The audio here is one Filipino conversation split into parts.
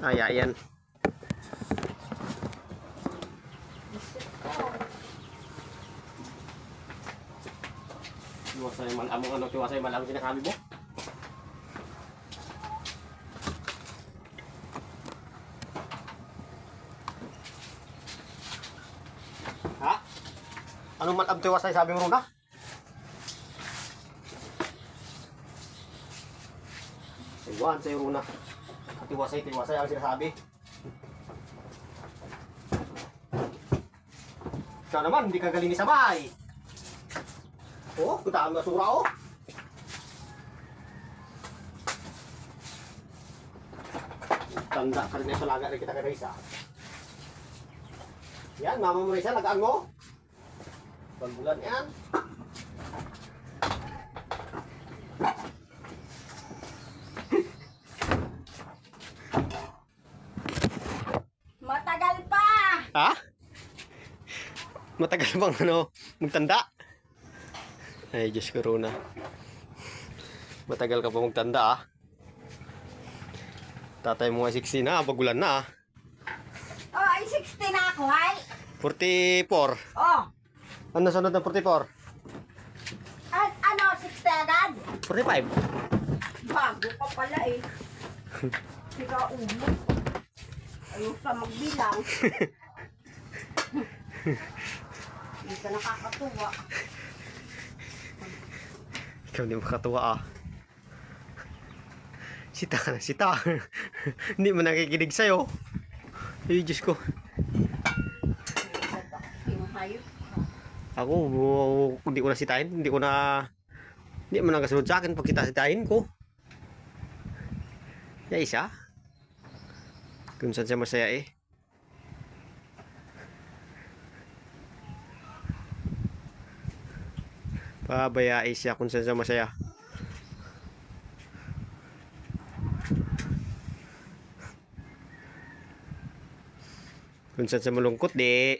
Ay, ayan. Tiwasay man among ano, tiwasay man ang sinasabi mo. Ha? Ano man ang tiwasay sabi mo na? Iwan sa'yo Runa. Tiwasay ang sinasabi. Ikaw naman, hindi ka galing sa bahay. Oh, kita ang nasura oh. Tanda ka rin sa laga rin kita ka Risa. Yan, mama mo Risa, lagaan mo. Pagbulan yan. Matagal pa! Ha? Matagal bang ano, magtanda? Ay, Diyos ko Runa. Matagal ka pa magtanda ah. Tatay mo ay 60 na, bagulan na ah. Oh, ay 60 na ako, hay? 44. Oh, Ano sunod ng 44? ano, 60 agad? 45. Bago pa pala eh. Sika ulo. Ayun sa magbilang. Hindi ka nakakatuwa. Ikaw hindi makatuwa ah. Sita ka na, sita. Hindi mo nakikinig sa'yo. Ay, Diyos ko. Yung hayop. Ako, hindi ko na sitain. Hindi mo nagasunod sa akin pag kita sitain ko. Ya isa. Kung saan siya masaya eh. Pabayai siya kung saan siya masaya. Kung saan siya malungkot di.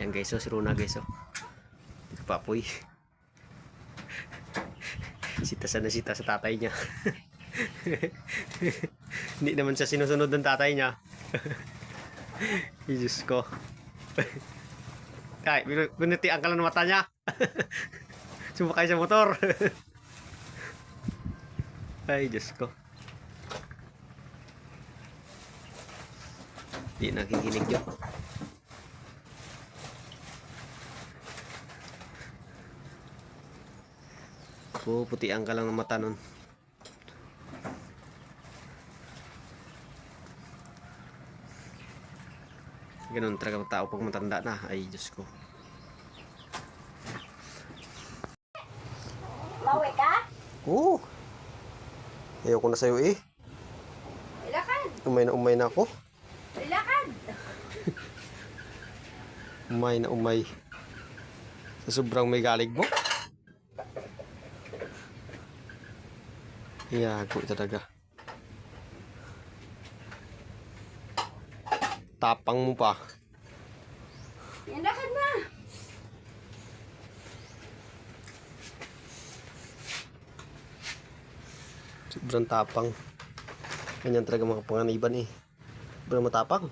Yan guys, si Runa guys oh. Papoy. Sita sa tatay niya. Hindi naman siya sinusunod ng tatay niya. Diyos ko. Ay, binutian ka lang ng mata niya. Sumakay sa motor. Ay, Diyos ko. Hindi nakikinig yun. Putian ka lang ng mata nun. Ganun talaga tao pag matanda na. Ay, Diyos ko. Mawi ka? Oo. Ayoko na sa'yo eh. Ilakad. Umay na ako. Ilakad. Umay. Sa sobrang may galig mo. Iyago talaga. Tapang mo pa. Ilakad na. Sobrang tapang. Ganyan talaga mga panganiban eh. Sobrang matapang.